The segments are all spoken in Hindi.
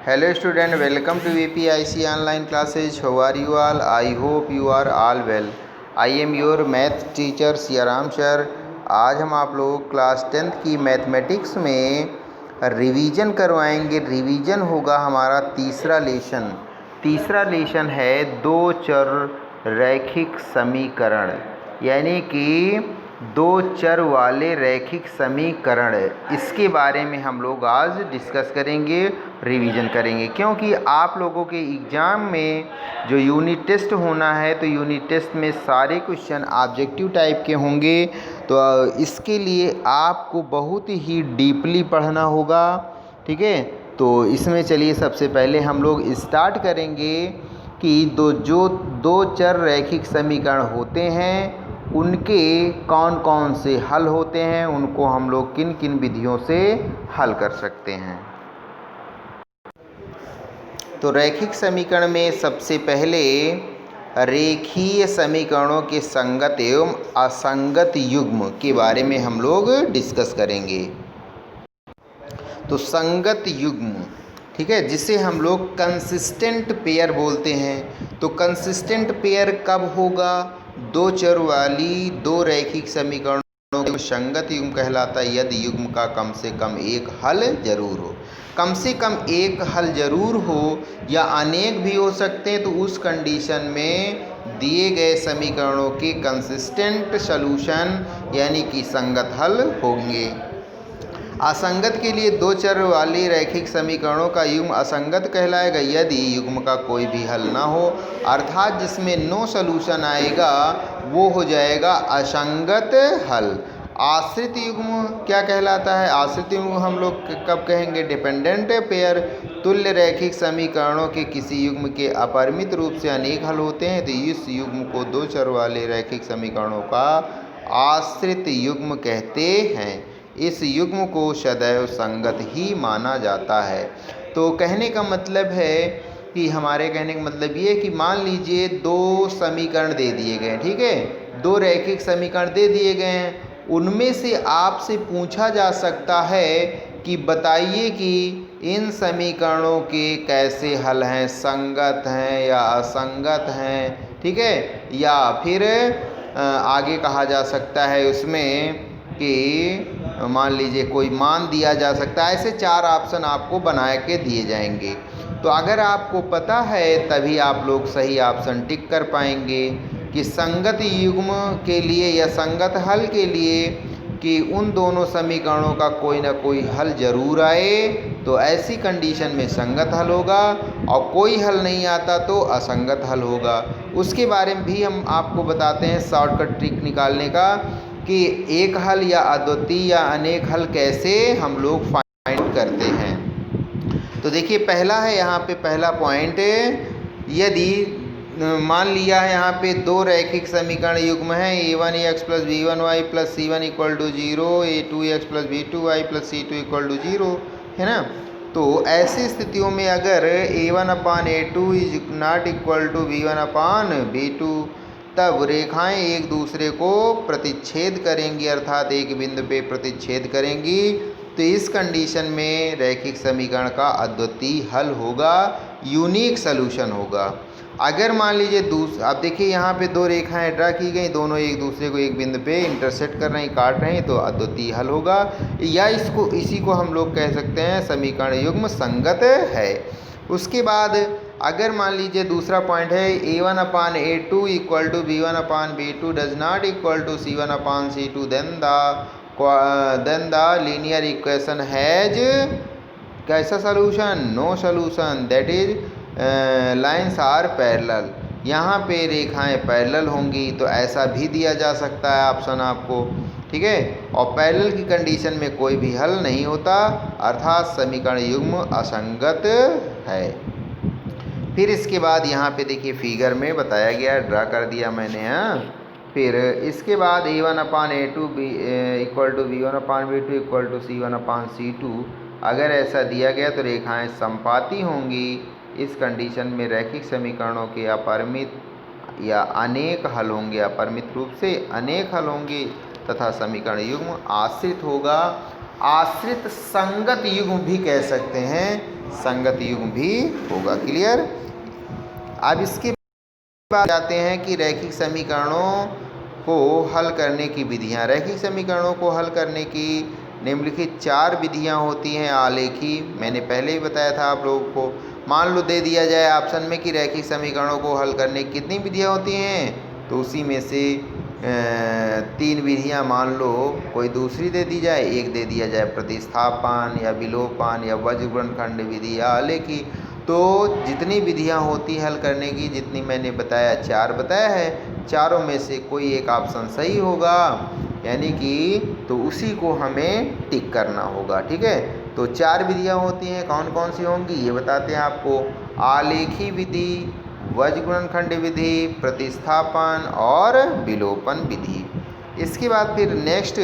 Hello student, welcome to VPIC online classes. How are you all? I hope you are all well. I am your math teacher Siyaram sir. आज हम आप लोग क्लास 10th की मैथमेटिक्स में रिवीजन करवाएंगे। रिवीजन होगा हमारा तीसरा लेसन है दो चर रैखिक समीकरण, यानी कि दो चर वाले रैखिक समीकरण। इसके बारे में हम लोग आज डिस्कस करेंगे, रिवीजन करेंगे, क्योंकि आप लोगों के एग्ज़ाम में जो यूनिट टेस्ट होना है तो यूनिट टेस्ट में सारे क्वेश्चन ऑब्जेक्टिव टाइप के होंगे। तो इसके लिए आपको बहुत ही डीपली पढ़ना होगा, ठीक है। तो इसमें चलिए सबसे पहले हम लोग स्टार्ट करेंगे कि दो चर रैखिक समीकरण होते हैं उनके कौन कौन से हल होते हैं, उनको हम लोग किन किन विधियों से हल कर सकते हैं। तो रैखिक समीकरण में सबसे पहले रेखीय समीकरणों के संगत एवं असंगत युग्म के बारे में हम लोग डिस्कस करेंगे। तो संगत युग्म, ठीक है, जिसे हम लोग कंसिस्टेंट पेयर बोलते हैं। तो कंसिस्टेंट पेयर कब होगा? दो चर वाली दो रैखिक समीकरणों को संगत युग्म कहलाता है यदि युग्म का कम से कम एक हल जरूर हो। कम से कम एक हल जरूर हो या अनेक भी हो सकते हैं, तो उस कंडीशन में दिए गए समीकरणों के कंसिस्टेंट सॉल्यूशन यानी कि संगत हल होंगे। असंगत के लिए दो चर वाले रैखिक समीकरणों का युग्म असंगत कहलाएगा यदि युग्म का कोई भी हल ना हो, अर्थात जिसमें नो सॉल्यूशन आएगा वो हो जाएगा असंगत हल। आश्रित युग्म क्या कहलाता है? आश्रित युग्म हम लोग कब कहेंगे? Dependent pair. तुल्य रैखिक समीकरणों के किसी युग्म के अपरिमित रूप से अनेक हल होते हैं तो इस युग्म को दो चर वाले रैखिक समीकरणों का आश्रित युग्म कहते हैं। इस युग्म को सदैव संगत ही माना जाता है। तो कहने का मतलब है कि हमारे कहने का मतलब ये है कि मान लीजिए दो समीकरण दे दिए गए, ठीक है, दो रैखिक समीकरण दे दिए गए हैं, उनमें से आपसे पूछा जा सकता है कि बताइए कि इन समीकरणों के कैसे हल हैं, संगत हैं या असंगत हैं, ठीक है। या फिर आगे कहा जा सकता है उसमें कि मान लीजिए कोई मान दिया जा सकता है। ऐसे चार ऑप्शन आपको बना के दिए जाएंगे। तो अगर आपको पता है तभी आप लोग सही ऑप्शन टिक कर पाएंगे कि संगत युग्म के लिए या संगत हल के लिए कि उन दोनों समीकरणों का कोई ना कोई हल जरूर आए, तो ऐसी कंडीशन में संगत हल होगा, और कोई हल नहीं आता तो असंगत हल होगा। उसके बारे में भी हम आपको बताते हैं शॉर्टकट ट्रिक निकालने का कि एक हल या अद्वितीय या अनेक हल कैसे हम लोग फाइंड करते हैं। तो देखिए पहला है यहाँ पे पहला पॉइंट, यदि मान लिया है यहाँ पे दो रैखिक समीकरण युग्म है a1x + b1y + c1 = 0, a2x + b2y + c2 = 0, है ना। तो ऐसी स्थितियों में अगर a1/a2 ≠ b1/b2 तब रेखाएं एक दूसरे को प्रतिच्छेद करेंगी, अर्थात एक बिंदु पे प्रतिच्छेद करेंगी। तो इस कंडीशन में रैखिक समीकरण का अद्वितीय हल होगा, यूनिक सॉल्यूशन होगा। अगर मान लीजिए आप देखिए यहाँ पे दो रेखाएं ड्रा की गई, दोनों एक दूसरे को एक बिंदु पे इंटरसेक्ट कर रही हैं, काट रहे हैं, तो अद्वितीय हल होगा, या इसी को हम लोग कह सकते हैं समीकरण युग्म संगत है। उसके बाद अगर मान लीजिए दूसरा पॉइंट है a1/a2 = b1/b2 does not = c1/c2 then the linear equation has कैसा solution? No solution, that is lines are parallel. यहाँ पे रेखाएं पैरेलल होंगी, तो ऐसा भी दिया जा सकता है ऑप्शन आपको, ठीक है। और पैरेलल की कंडीशन में कोई भी हल नहीं होता, अर्थात समीकरण युग्म असंगत है। फिर इसके बाद यहाँ पे देखिए फिगर में बताया गया, ड्रा कर दिया मैंने, हाँ। फिर इसके बाद a1/a2 = b1/b2 = c1/c2 अगर ऐसा दिया गया तो रेखाएं समपाती होंगी। इस कंडीशन में रैखिक समीकरणों के अपरिमित या अनेक हल होंगे, अपरिमित रूप से अनेक हल होंगे तथा समीकरण युग्म आश्रित होगा। आश्रित संगत युग्म भी कह सकते हैं, संगत युग्म भी होगा। क्लियर। अब इसके बाद आते हैं कि रैखिक समीकरणों को हल करने की विधियां। रैखिक समीकरणों को हल करने की निम्नलिखित 4 विधियां होती हैं आलेखी। मैंने पहले ही बताया था आप लोगों को। मान लो दे दिया जाए ऑप्शन में कि रैखिक समीकरणों को हल करने की कितनी विधियां होती हैं, तो उसी में से 3 विधियां मान लो कोई दूसरी दे दी जाए, एक दे दिया जाए प्रतिस्थापन या विलोपन या वज्रगुणनखंड विधि या आलेखी। तो जितनी विधियां होती हैं हल करने की, जितनी मैंने बताया 4 बताया है, चारों में से कोई एक ऑप्शन सही होगा, यानी कि तो उसी को हमें टिक करना होगा। ठीक है। तो 4 विधियां होती हैं, कौन कौन सी होंगी ये बताते हैं आपको। आलेखी विधि, वज्रगुणनखंड विधि, प्रतिस्थापन और विलोपन विधि। इसके बाद फिर नेक्स्ट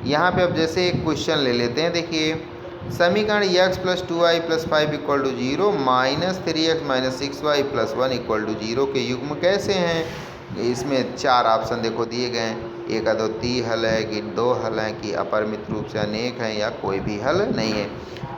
यहाँ पे अब जैसे एक क्वेश्चन ले लेते हैं। देखिए, समीकरण x + 2y + 5 = 0 -3x - 6y + 1 = 0 के युग्म कैसे हैं। इसमें 4 ऑप्शन देखो दिए गए हैं। एक अद्वितीय हल है कि 2 हल हैं कि अपरिमित रूप से अनेक हैं या कोई भी हल नहीं है।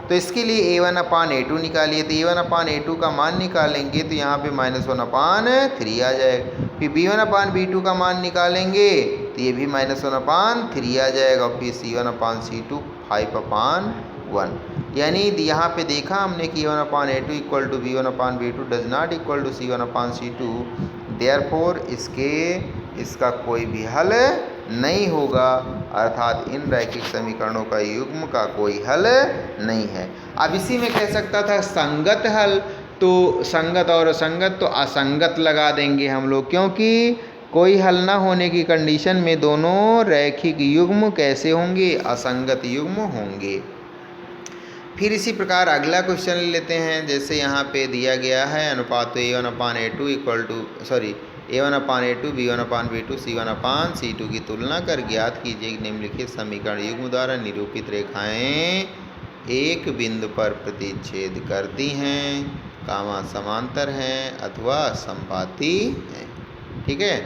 तो इसके लिए a1/a2 निकालिए। तो a1/a2 का मान निकालेंगे तो यहाँ पे -1/3 आ जाएगा। फिर b1/b2 का मान निकालेंगे तो ये भी -1/3 आ जाएगा। फिर c1/c2 5/1। यानी यहाँ पे देखा हमने कि a1/a2 = b1/b2 does not equal to c1/c2। Therefore इसका कोई भी हल नहीं होगा, अर्थात इन रैखिक समीकरणों का युग्म का कोई हल नहीं है। अब इसी में कह सकता था संगत हल, तो संगत और असंगत, तो असंगत लगा देंगे हम लोग, क्योंकि कोई हल ना होने की कंडीशन में दोनों रैखिक युग्म कैसे होंगे, असंगत युग्म होंगे। फिर इसी प्रकार अगला क्वेश्चन ले लेते हैं। जैसे यहाँ पे दिया गया है अनुपात a1/a2 a1/a2 b1/b2 c1/c2 की तुलना कर ज्ञात कीजिए निम्नलिखित समीकरण युग्म द्वारा निरूपित रेखाएं एक बिंदु पर प्रतिच्छेद करती हैं, समांतर हैं अथवा समपाती हैं। ठीक है।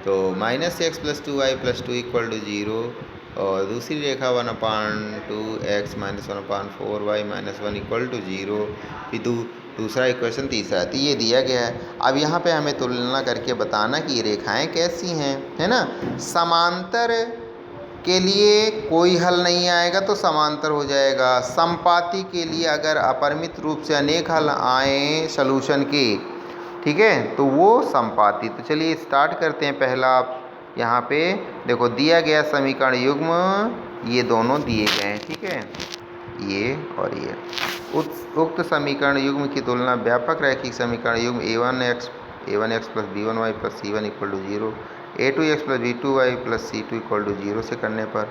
तो -x + 2y + 2 = 0 और दूसरी रेखा 1/2x - 1/4y - 1 = 0। फिर दूसरा इक्वेशन तीसरा, तो ये दिया गया है। अब यहाँ पे हमें तुलना करके बताना कि ये रेखाएं कैसी हैं, है ना। समांतर के लिए कोई हल नहीं आएगा तो समांतर हो जाएगा। समपाती के लिए अगर अपरिमित रूप से अनेक हल आए सॉल्यूशन के, ठीक है, तो वो समपाती। तो चलिए स्टार्ट करते हैं। पहला आप यहाँ पे देखो दिया गया समीकरण युग्म, ये दोनों दिए गए हैं। ठीक है, ये और ये। उक्त समीकरण युग्म की तुलना व्यापक रैखिक समीकरण युग्म a1x + b1y + c1 = 0 a2x + b2y + c2 = 0 से करने पर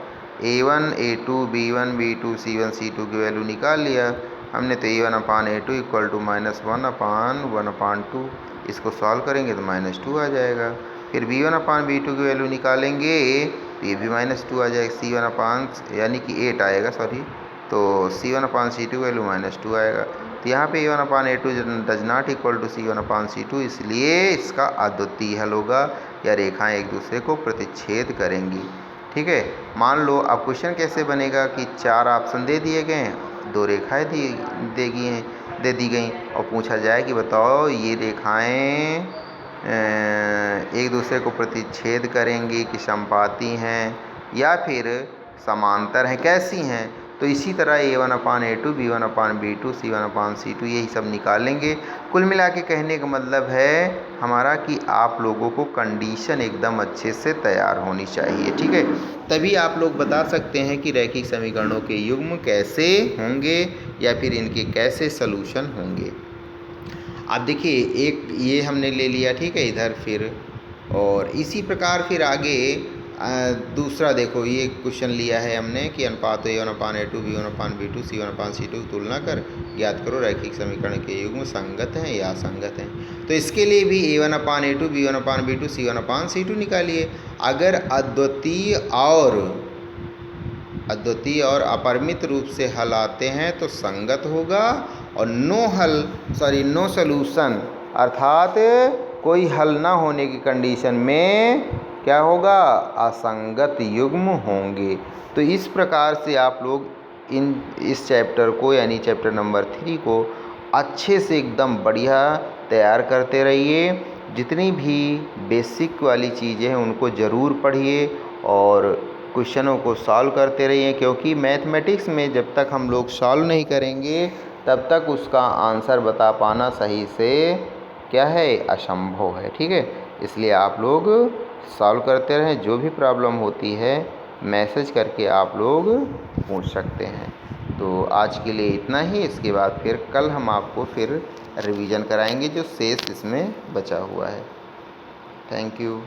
a1 a2 b1 b2 c1 c2 की वैल्यू निकाल लिया हमने। तो a1/a2 = -1/1/2। इसको सॉल्व करेंगे तो -2 आ जाएगा। फिर b1/b2 की वैल्यू निकालेंगे तो ये भी -2 आ जाएगा। c1 यानी कि 8 आएगा, सॉरी। तो c1/c2 की वैल्यू -2 आएगा। तो यहाँ पे a1/a2 does not equal to c1/c2, इसलिए इसका अद्वितीय हल होगा या रेखाएं एक दूसरे को प्रतिच्छेद करेंगी। ठीक है। मान लो अब क्वेश्चन कैसे बनेगा कि 4 ऑप्शन दे दिए गए हैं, 2 रेखाएं दे दी गई और पूछा जाए कि बताओ ये रेखाएं एक दूसरे को प्रतिच्छेद करेंगी कि समपाती हैं या फिर समांतर हैं, कैसी हैं। तो इसी तरह a1/a2 b1/b2 c1/c2 यही सब निकालेंगे। कुल मिला के कहने का मतलब है हमारा कि आप लोगों को कंडीशन एकदम अच्छे से तैयार होनी चाहिए। ठीक है, तभी आप लोग बता सकते हैं कि रैखिक समीकरणों के युग्म कैसे होंगे या फिर इनके कैसे सलूशन होंगे। अब देखिए एक ये हमने ले लिया, ठीक है, इधर। फिर और इसी प्रकार फिर आगे दूसरा देखो ये क्वेश्चन लिया है हमने कि अनुपात a1/a2 b1/b2 c1/c2 की तुलना कर ज्ञात करो रैखिक समीकरण के युग्म संगत हैं या असंगत हैं। तो इसके लिए भी a1/a2 b1/b2 c1/c2 निकालिए। अगर अद्वितीय और अपरिमित रूप से हल आते हैं तो संगत होगा, और नो सॉल्यूशन अर्थात कोई हल ना होने की कंडीशन में क्या होगा, असंगत युग्म होंगे। तो इस प्रकार से आप लोग इस चैप्टर को यानी चैप्टर नंबर 3 को अच्छे से एकदम बढ़िया तैयार करते रहिए। जितनी भी बेसिक वाली चीज़ें हैं उनको ज़रूर पढ़िए और क्वेश्चनों को सॉल्व करते रहिए, क्योंकि मैथमेटिक्स में जब तक हम लोग सॉल्व नहीं करेंगे तब तक उसका आंसर बता पाना सही से क्या है, असंभव है। ठीक है, इसलिए आप लोग सॉल्व करते रहें। जो भी प्रॉब्लम होती है मैसेज करके आप लोग पूछ सकते हैं। तो आज के लिए इतना ही। इसके बाद फिर कल हम आपको फिर रिवीजन कराएंगे जो शेष इसमें बचा हुआ है। Thank you.